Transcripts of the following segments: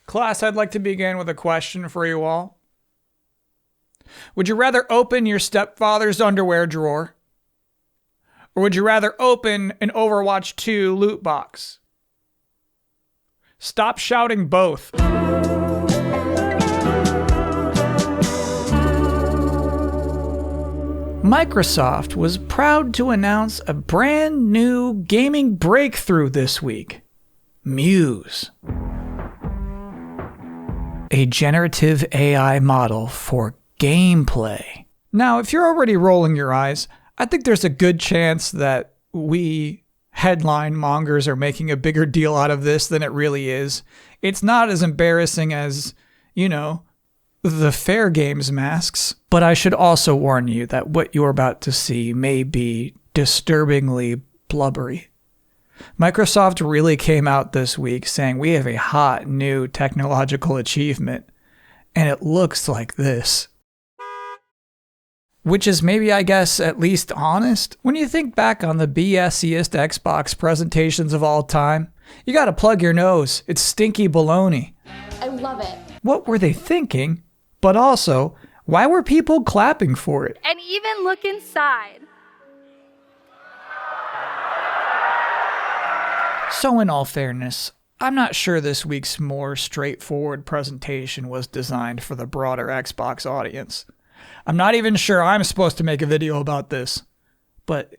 Class, I'd like to begin with a question for you all. Would you rather open your stepfather's underwear drawer? Or would you rather open an Overwatch 2 loot box? Stop shouting both. Microsoft was proud to announce a brand new gaming breakthrough this week. Muse. A generative AI model for gameplay. Now, if you're already rolling your eyes, I think there's a good chance that we headline mongers are making a bigger deal out of this than it really is. It's not as embarrassing as, the Fair Games masks. But I should also warn you that what you're about to see may be disturbingly blubbery. Microsoft really came out this week saying we have a hot new technological achievement, and it looks like this. Which is maybe, I guess, at least honest. When you think back on the BSiest Xbox presentations of all time, you gotta plug your nose. It's stinky baloney. I love it. What were they thinking? But also, why were people clapping for it? And even look inside. So in all fairness, I'm not sure this week's more straightforward presentation was designed for the broader Xbox audience. I'm not even sure I'm supposed to make a video about this. But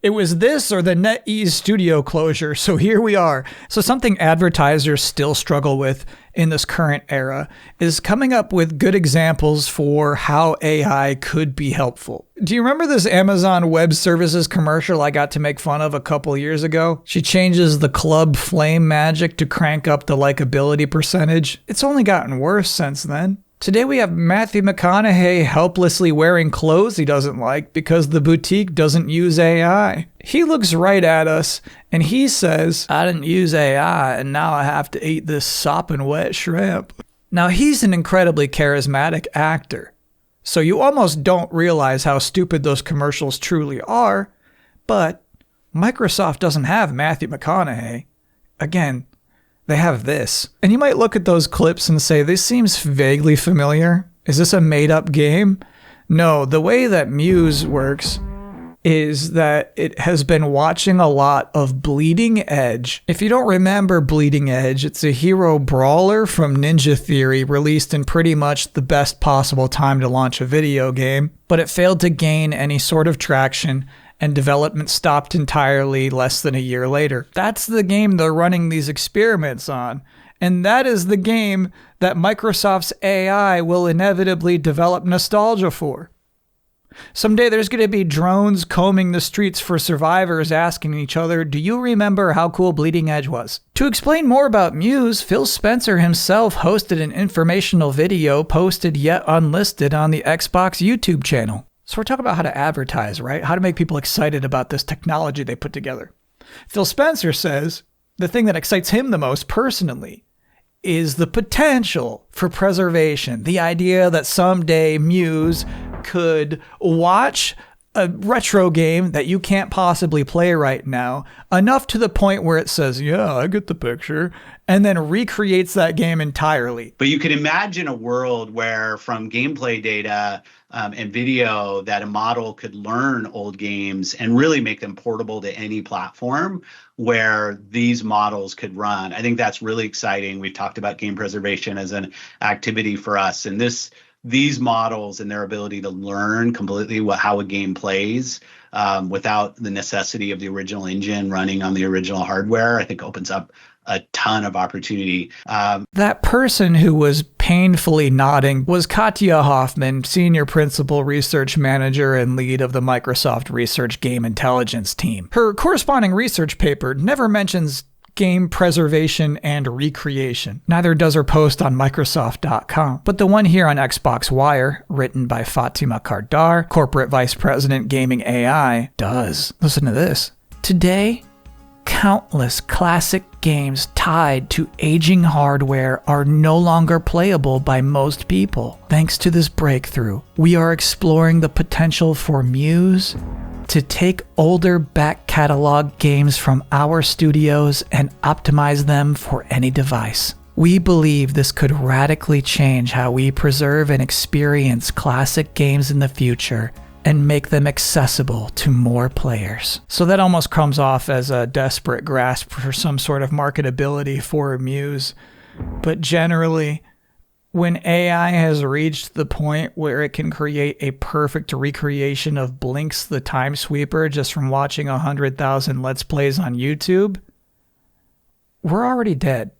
it was this or the NetEase studio closure, so here we are. So something advertisers still struggle with in this current era is coming up with good examples for how AI could be helpful. Do you remember this Amazon Web Services commercial I got to make fun of a couple years ago? She changes the club flame magic to crank up the likability percentage. It's only gotten worse since then. Today we have Matthew McConaughey helplessly wearing clothes he doesn't like because the boutique doesn't use AI. He looks right at us and he says, "I didn't use AI and now I have to eat this sopping wet shrimp." Now he's an incredibly charismatic actor, so you almost don't realize how stupid those commercials truly are, but Microsoft doesn't have Matthew McConaughey. Again, they have this. And you might look at those clips and say, this seems vaguely familiar. Is this a made-up game? No, the way that Muse works is that it has been watching a lot of Bleeding Edge. If you don't remember Bleeding Edge, it's a hero brawler from Ninja Theory released in pretty much the best possible time to launch a video game, but it failed to gain any sort of traction and development stopped entirely less than a year later. That's the game they're running these experiments on. And that is the game that Microsoft's AI will inevitably develop nostalgia for. Someday there's going to be drones combing the streets for survivors asking each other, "Do you remember how cool Bleeding Edge was?" To explain more about Muse, Phil Spencer himself hosted an informational video posted yet unlisted on the Xbox YouTube channel. So we're talking about how to advertise, right? How to make people excited about this technology they put together. Phil Spencer says the thing that excites him the most personally is the potential for preservation. The idea that someday Muse could watch a retro game that you can't possibly play right now, enough to the point where it says, "Yeah, I get the picture," and then recreates that game entirely. But you could imagine a world where from gameplay data and video that a model could learn old games and really make them portable to any platform where these models could run. I think that's really exciting. We've talked about game preservation as an activity for us, and these models and their ability to learn completely how a game plays without the necessity of the original engine running on the original hardware, I think opens up a ton of opportunity. That person who was painfully nodding was Katja Hoffman, Senior Principal Research Manager and lead of the Microsoft Research Game Intelligence team. Her corresponding research paper never mentions game preservation and recreation. Neither does her post on Microsoft.com. But the one here on Xbox Wire, written by Fatima Kardar, Corporate Vice President Gaming AI, does. Listen to this. Today, countless classic games tied to aging hardware are no longer playable by most people. Thanks to this breakthrough, we are exploring the potential for Muse to take older back catalog games from our studios and optimize them for any device. We believe this could radically change how we preserve and experience classic games in the future and make them accessible to more players. So that almost comes off as a desperate grasp for some sort of marketability for Muse. But generally, when AI has reached the point where it can create a perfect recreation of Blinx the Time Sweeper just from watching 100,000 Let's Plays on YouTube, we're already dead.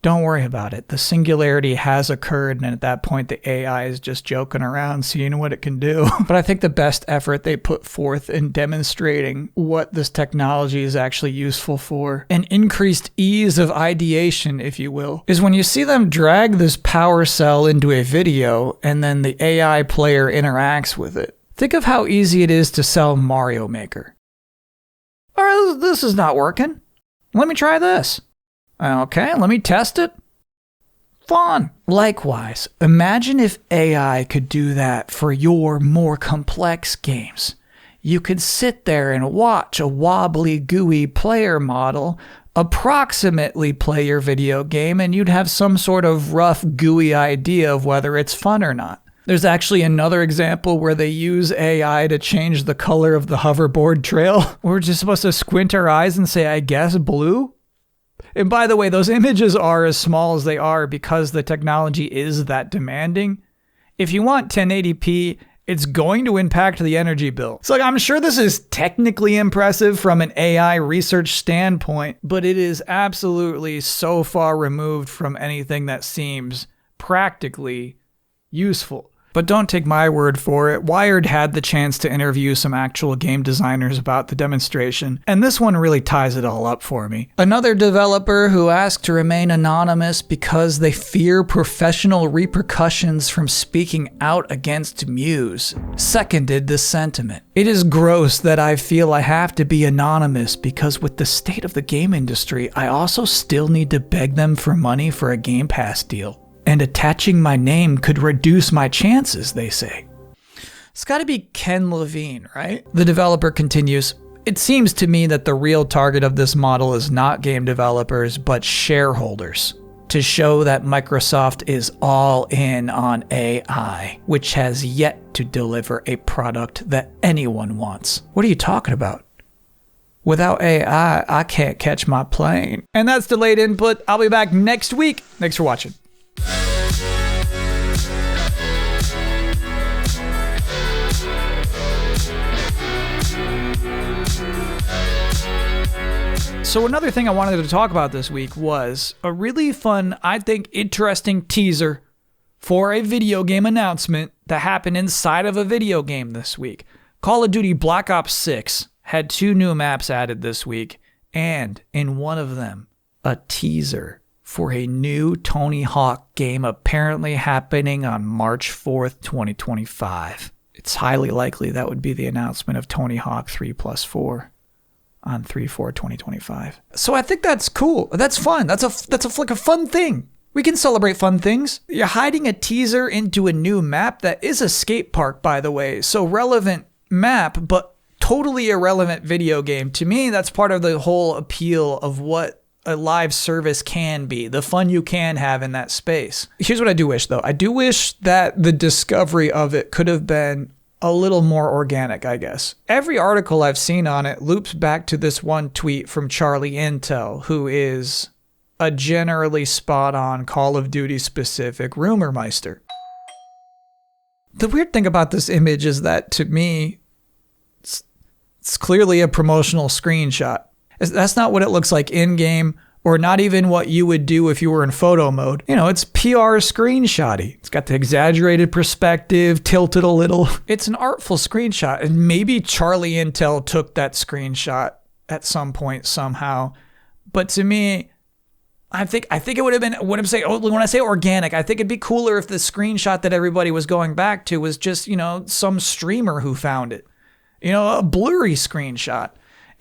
Don't worry about it. The singularity has occurred, and at that point, the AI is just joking around, seeing what it can do. But I think the best effort they put forth in demonstrating what this technology is actually useful for, an increased ease of ideation, if you will, is when you see them drag this power cell into a video, and then the AI player interacts with it. Think of how easy it is to sell Mario Maker. All right, this is not working. Let me try this. Okay, let me test it. Fun. Likewise, imagine if AI could do that for your more complex games. You could sit there and watch a wobbly, gooey player model approximately play your video game, and you'd have some sort of rough, gooey idea of whether it's fun or not. There's actually another example where they use AI to change the color of the hoverboard trail. We're just supposed to squint our eyes and say, I guess blue? And by the way, those images are as small as they are because the technology is that demanding. If you want 1080p, it's going to impact the energy bill. So I'm sure this is technically impressive from an AI research standpoint, but it is absolutely so far removed from anything that seems practically useful. But don't take my word for it. Wired had the chance to interview some actual game designers about the demonstration, and this one really ties it all up for me. Another developer who asked to remain anonymous because they fear professional repercussions from speaking out against Muse seconded this sentiment. It is gross that I feel I have to be anonymous because with the state of the game industry, I also still need to beg them for money for a Game Pass deal. And attaching my name could reduce my chances, they say. It's gotta be Ken Levine, right? The developer continues, it seems to me that the real target of this model is not game developers, but shareholders, to show that Microsoft is all in on AI, which has yet to deliver a product that anyone wants. What are you talking about? Without AI, I can't catch my plane. And that's delayed input. I'll be back next week. Thanks for watching. So another thing I wanted to talk about this week was a really fun, I think, interesting teaser for a video game announcement that happened inside of a video game this week. Call of Duty Black Ops 6 had 2 new maps added this week, and in one of them, a teaser for a new Tony Hawk game apparently happening on March 4th, 2025. It's highly likely that would be the announcement of Tony Hawk 3+4 on 3/4/2025. So I think that's cool. That's fun. That's like a fun thing. We can celebrate fun things. You're hiding a teaser into a new map that is a skate park, by the way. So relevant map, but totally irrelevant video game. To me, that's part of the whole appeal of what a live service can be, the fun you can have in that space. Here's what I do wish, though. I do wish that the discovery of it could have been a little more organic, I guess. Every article I've seen on it loops back to this one tweet from Charlie Intel, who is a generally spot-on Call of Duty specific rumor meister. The weird thing about this image is that, to me, it's clearly a promotional screenshot. That's not what it looks like in-game, or not even what you would do if you were in photo mode. You know, it's PR screenshotty. It's got the exaggerated perspective, tilted a little. It's an artful screenshot, and maybe Charlie Intel took that screenshot at some point somehow. But to me, I think it would have been, when I say organic, I think it'd be cooler if the screenshot that everybody was going back to was just, some streamer who found it. A blurry screenshot.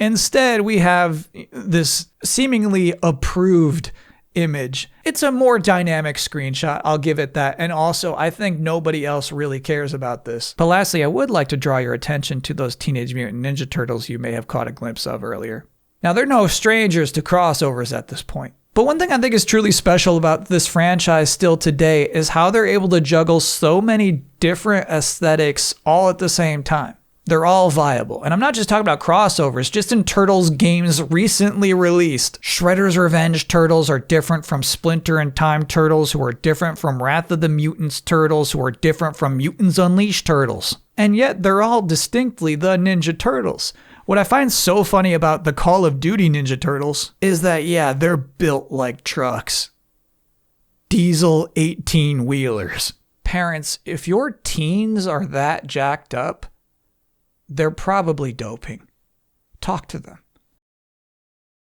Instead, we have this seemingly approved image. It's a more dynamic screenshot, I'll give it that. And also, I think nobody else really cares about this. But lastly, I would like to draw your attention to those Teenage Mutant Ninja Turtles you may have caught a glimpse of earlier. Now, they're no strangers to crossovers at this point. But one thing I think is truly special about this franchise still today is how they're able to juggle so many different aesthetics all at the same time. They're all viable. And I'm not just talking about crossovers, just in Turtles games recently released. Shredder's Revenge Turtles are different from Splinter and Time Turtles, who are different from Wrath of the Mutants Turtles, who are different from Mutants Unleashed Turtles. And yet they're all distinctly the Ninja Turtles. What I find so funny about the Call of Duty Ninja Turtles is that, yeah, they're built like trucks. Diesel 18-wheelers. Parents, if your teens are that jacked up, they're probably doping. Talk to them.